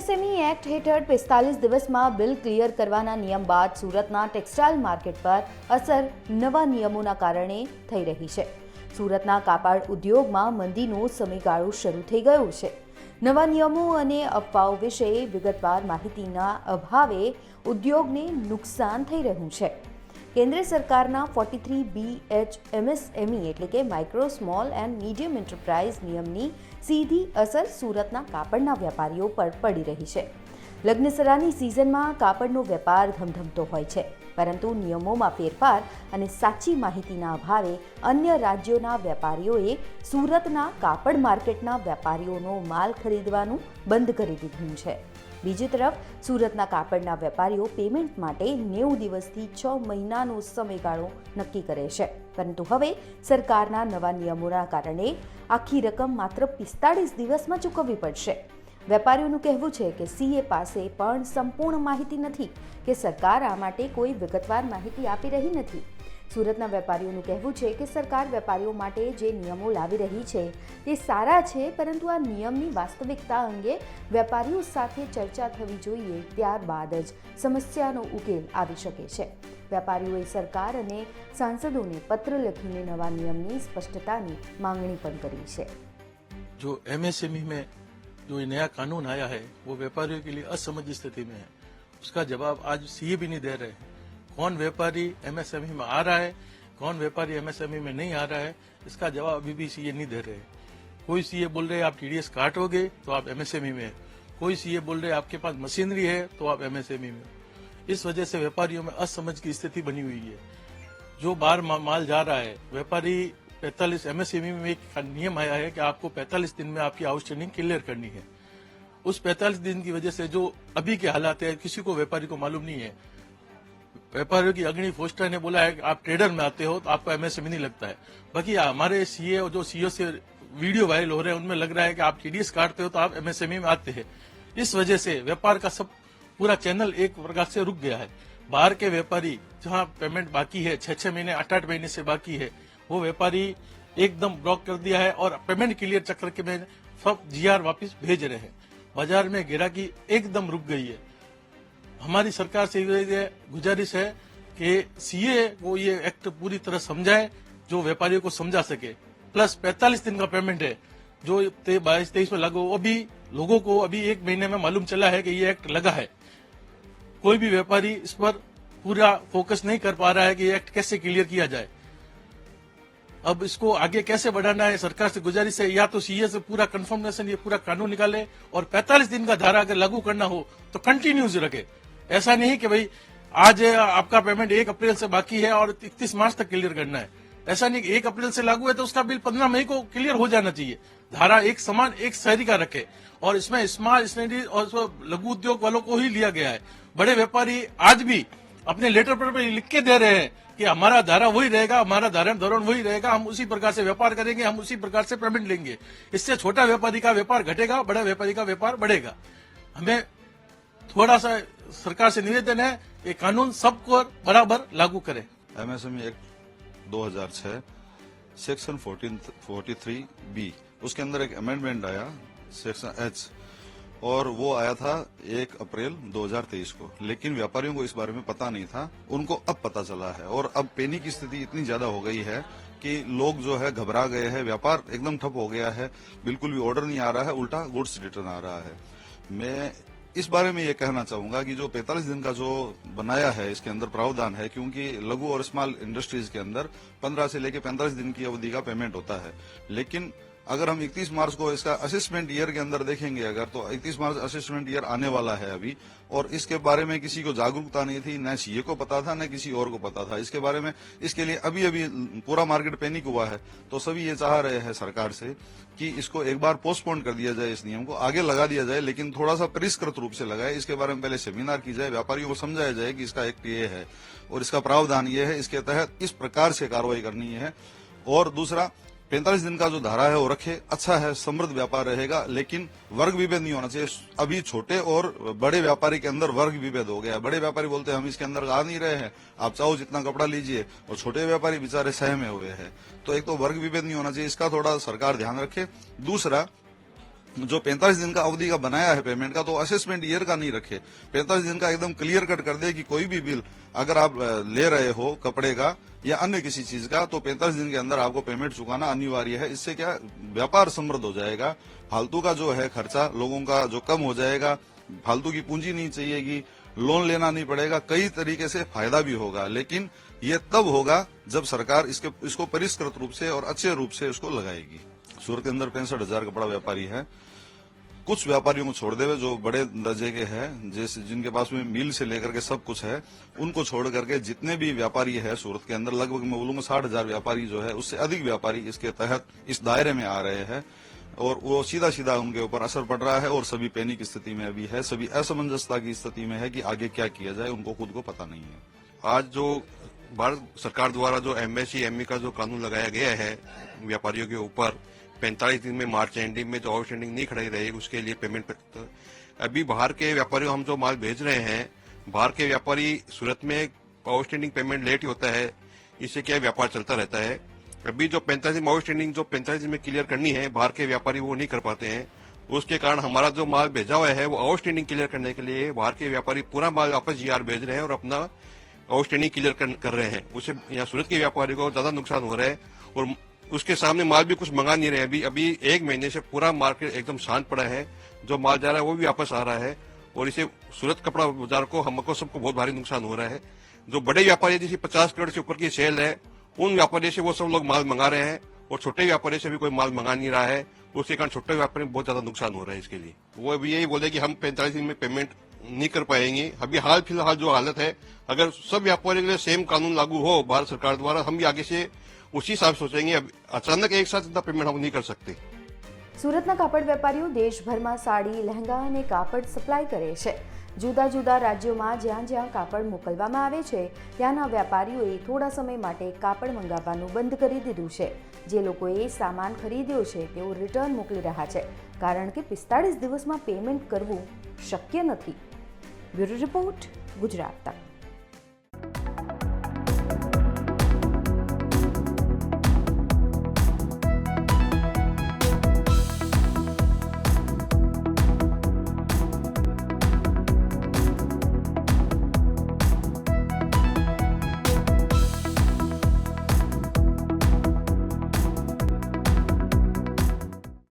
MSME act હેઠળ 45 દિવસમાં bill clear કરવાના નિયમ બાદ સુરતના ટેક્સટાઇલ માર્કેટ પર અસર નવા નિયમોના કારણે થઈ રહી છે। સુરતના કાપડ ઉદ્યોગમાં મંદીનો સમયગાળો શરૂ થઈ ગયો છે। નવા નિયમો અને અફવાઓ વિશે વિગતવાર માહિતીના અભાવે ઉદ્યોગને નુકસાન થઈ રહ્યું છે। કેન્દ્ર સરકારના 43BH MSME એટલે કે micro small and medium enterprise નિયમની સીધી અસર સુરતના કાપડના વેપારીઓ પર પડી રહી છે। લગ્નસરાની સિઝનમાં કાપડનો વેપાર ધમધમતો હોય છે, પરંતુ નિયમોમાં ફેરફાર અને સાચી માહિતીના અભાવે અન્ય રાજ્યોના વેપારીઓએ સુરતના કાપડ માર્કેટના વેપારીઓનો માલ ખરીદવાનું બંધ કરી દીધું છે। બીજી તરફ સુરતના કાપડના વેપારીઓ પેમેન્ટ માટે 90 દિવસથી 6 મહિનાનો સમયગાળો નક્કી કરે છે, પરંતુ હવે સરકારના નવા નિયમોના કારણે આખી રકમ માત્ર 45 દિવસમાં ચૂકવવી પડશે। વેપારીઓનું કહેવું છે કે સીએ પાસે પણ સંપૂર્ણ માહિતી નથી કે સરકાર આ માટે કોઈ વિગતવાર માહિતી આપી રહી નથી। સુરતના વેપારીઓનું કહેવું છે કે સરકાર વેપારીઓ માટે જે નિયમો લાવી રહી છે તે સારા છે, પરંતુ આ નિયમની વાસ્તવિકતા અંગે વેપારીઓ સાથે ચર્ચા થવી જોઈએ, ત્યારબાદ જ સમસ્યાનો ઉકેલ આવી શકે છે। વેપારીઓએ સરકાર અને સાંસદોને પત્ર લખીને નવા નિયમની સ્પષ્ટતાની માંગણી પણ કરી છે। जो एमएसएमई में जो ये नया कानून आया है वो व्यापारियों के लिए असमंजस स्थिति में है। उसका जवाब आज सीए भी नहीं दे रहे हैं। कौन व्यापारी एमएसएमई में आ रहा है, कौन व्यापारी एमएसएमई में नहीं आ रहा है, इसका जवाब अभी भी सीए नहीं दे रहे हैं। कोई सीए बोल रहे हैं आप टीडीएस काटोगे तो आप एमएसएमई में है, कोई सीए बोल रहे हैं आपके पास मशीनरी है तो आप एमएसएमई में हो। इस वजह से व्यापारियों में असमंजस की स्थिति बनी हुई है। जो बाहर माल जा रहा है, व्यापारी 45 एमएसएमई में एक नियम आया है कि आपको 45 दिन में आपकी आउटस्टैंडिंग क्लियर करनी है। उस 45 दिन की वजह से जो अभी के हालात है किसी को व्यापारी को मालूम नहीं है। व्यापारियों की अग्रणी फोस्टर ने बोला है कि आप ट्रेडर में आते हो तो आपको एमएसएमई नहीं लगता है। बाकी हमारे सीए और जो सीओ से वीडियो वायरल हो रहे हैं उनमें लग रहा है कि आप टीडीएस काटते हो तो आप एमएसएमई में आते हैं। इस वजह से व्यापार का सब पूरा चैनल एक प्रकार से रुक गया है। बाहर के व्यापारी जहां पेमेंट बाकी है 6-6 महीने 8-8 महीने से बाकी है, वो व्यापारी एकदम ब्लॉक कर दिया है और पेमेंट क्लियर चक्कर के में सब जीआर वापस भेज रहे हैं। बाजार में गिराकी एकदम रुक गई है। हमारी सरकार से ये गुजारिश है कि सीए को ये एक्ट पूरी तरह समझाए, जो व्यापारियों को समझा सके। प्लस 45 दिन का पेमेंट है जो 22-23 में लागू, वो भी लोगों को अभी 1 महीने में मालूम चला है कि ये एक्ट लगा है। कोई भी व्यापारी इस पर पूरा फोकस नहीं कर पा रहा है कि ये एक्ट कैसे क्लियर किया जाए। अब इसको आगे कैसे बढ़ाना है, सरकार से गुजारिश है या तो सीए से पूरा कंफर्मेशन ये पूरा कानून निकाले और 45 दिन का धारा अगर लागू करना हो तो कंटिन्यूज रखे। ऐसा नहीं कि भाई आज आपका पेमेंट 1 अप्रैल से बाकी है और 31 मार्च तक क्लियर करना है। ऐसा नहीं कि 1 अप्रैल से लागू है तो उसका बिल 15 मई को क्लियर हो जाना चाहिए। धारा एक समान एक शहरी का रखे और इसमें स्मॉल स्टेशनरी और लघु उद्योग वालों को ही लिया गया है। बड़े व्यापारी आज भी अपने लेटर पर लिख के दे रहे हैं कि हमारा धारा वही रहेगा, हमारा धारण धोरण वही रहेगा, हम उसी प्रकार से व्यापार करेंगे, हम उसी प्रकार से पेमेंट लेंगे। इससे छोटा व्यापारी का व्यापार घटेगा, बड़ा व्यापारी का व्यापार बढ़ेगा। हमें थोड़ा सा सरकार से निवेदन है कि कानून सबको बराबर लागू करे। एमएसएमई एक्ट 2006 सेक्शन 43B उसके अंदर एक अमेंडमेंट आया सेक्शन एच, और वो आया था 1 अप्रैल 2023 को। लेकिन व्यापारियों को इस बारे में पता नहीं था, उनको अब पता चला है। और अब पेनी की स्थिति इतनी ज्यादा हो गई है कि लोग जो है घबरा गए हैं, व्यापार एकदम ठप हो गया है, बिल्कुल भी ऑर्डर नहीं आ रहा है, उल्टा गुड्स रिटर्न आ रहा है। मैं इस बारे में ये कहना चाहूंगा कि जो 45 दिन का जो बनाया है इसके अंदर प्रावधान है, क्योंकि लघु और स्मॉल इंडस्ट्रीज के अंदर 15 से लेकर 45 दिन की अवधि का पेमेंट होता है। लेकिन अगर हम 31 मार्च को इसका असेसमेंट ईयर के अंदर देखेंगे अगर, तो 31 मार्च असेसमेंट ईयर आने वाला है अभी, और इसके बारे में किसी को जागरूकता नहीं थी, न सीए को पता था न किसी और को पता था इसके बारे में। इसके लिए अभी अभी पूरा मार्केट पैनिक हुआ है। तो सभी ये चाह रहे हैं सरकार से कि इसको एक बार पोस्टपोन कर दिया जाए, इस नियम को आगे लगा दिया जाए, लेकिन थोड़ा सा परिष्कृत रूप से लगाए। इसके बारे में पहले सेमिनार की जाए, व्यापारियों को समझाया जाए कि इसका एक्ट ये है और इसका प्रावधान ये है, इसके तहत इस प्रकार से कार्रवाई करनी है। और दूसरा 45 दिन का जो धारा है वो रखे, अच्छा है, समृद्ध व्यापार रहेगा, लेकिन वर्ग विभेद नहीं होना चाहिए। अभी छोटे और बड़े व्यापारी के अंदर वर्ग विभेद हो गया। बड़े व्यापारी बोलते हैं हम इसके अंदर आ नहीं रहे हैं, आप चाहो जितना कपड़ा लीजिए, और छोटे व्यापारी बेचारे सहमे हुए हैं। तो एक तो वर्ग विभेद नहीं होना चाहिए, इसका थोड़ा सरकार ध्यान रखे। दूसरा जो 45 दिन का अवधि का बनाया है पेमेंट का, तो असेसमेंट ईयर का नहीं रखे, 45 दिन का एकदम क्लियर कट कर दे कि कोई भी बिल अगर आप ले रहे हो कपड़े का या अन्य किसी चीज का, तो 45 दिन के अंदर आपको पेमेंट चुकाना अनिवार्य है। इससे क्या व्यापार समृद्ध हो जाएगा, फालतू का जो है खर्चा लोगों का जो कम हो जाएगा, फालतू की पूंजी नहीं चाहिएगी, लोन लेना नहीं पड़ेगा, कई तरीके से फायदा भी होगा। लेकिन ये तब होगा जब सरकार इसको परिष्कृत रूप से और अच्छे रूप से इसको लगाएगी। सूरत के अंदर 65,000 कपड़ा व्यापारी है। कुछ व्यापारियों को छोड़ देवे जो बड़े दर्जे के हैं, जैसे जिनके पास में मिल से लेकर के सब कुछ है, उनको छोड़ करके जितने भी व्यापारी है सूरत के अंदर, लगभग मैं बोलूंगा 60,000 व्यापारी जो है, उससे अधिक व्यापारी इसके तहत इस दायरे में आ रहे हैं और वो सीधा सीधा उनके ऊपर असर पड़ रहा है और सभी पैनिक स्थिति में अभी है, सभी असमंजसता की स्थिति में है कि आगे क्या किया जाए, उनको खुद को पता नहीं है। आज जो भारत सरकार द्वारा जो MSME का जो कानून लगाया गया है व्यापारियों के ऊपर, 45 दिन में मार्च एंडिंग में जो आउटस्टैंडिंग नहीं खड़ी रहे उसके लिए पेमेंट, अभी बाहर के व्यापारियों हम जो माल भेज रहे हैं, बाहर के व्यापारी सूरत में आउटस्टैंडिंग पेमेंट लेट ही होता है, इससे क्या व्यापार चलता रहता है। अभी जो 45 दिन आउटस्टैंडिंग जो 45 दिन में क्लियर करनी है, बाहर के व्यापारी वो नहीं कर पाते हैं, उसके कारण हमारा जो माल भेजा हुआ है वो आउटस्टैंडिंग क्लियर करने के लिए बाहर के व्यापारी पूरा माल वापस GR भेज रहे हैं और अपना आउटस्टैंडिंग क्लियर कर रहे हैं। उससे यहाँ सूरत के व्यापारी को ज्यादा नुकसान हो रहा है और उसके सामने माल भी कुछ मंगा नहीं रहे। अभी 1 महीने से पूरा मार्केट एकदम शांत पड़ा है, जो माल जा रहा है वो भी वापस आ रहा है और इसे सूरत कपड़ा बाजार को, हमको सबको बहुत भारी नुकसान हो रहा है। जो बड़े व्यापारी जिसे 50 करोड़ से ऊपर की सेल है, उन व्यापारी से वो सब लोग माल मंगा रहे हैं और छोटे व्यापारी से भी कोई माल मंगा नहीं रहा है, उसके कारण छोटे व्यापारी में बहुत ज्यादा नुकसान हो रहा है। इसके लिए वो अभी यही बोले कि हम 45 दिन में पेमेंट नहीं कर पाएंगे। अभी हाल फिलहाल जो हालत है, अगर सब व्यापारियों के लिए सेम कानून लागू हो भारत सरकार द्वारा, हम भी आगे से उसी हिसाब सोचेंगे। अब अचानक एक साथ इतना पेमेंट हम नहीं कर सकते। સુરતના કાપડ વેપારીઓ દેશભરમાં સાડી, લહેંગા અને કાપડ સપ્લાય કરે છે. જુદા જુદા રાજ્યોમાં જ્યાં જ્યાં કાપડ મોકલવામાં આવે છે ત્યાંના વેપારીઓએ થોડા સમય માટે કાપડ મંગાવવાનું બંધ કરી દીધું છે. જે લોકોએ સામાન ખરીદ્યો છે તેઓ રિટર્ન મોકલી રહ્યા છે, કારણ કે 45 દિવસમાં પેમેન્ટ કરવું શક્ય નથી. બ્યુરો રિપોર્ટ, ગુજરાત તક.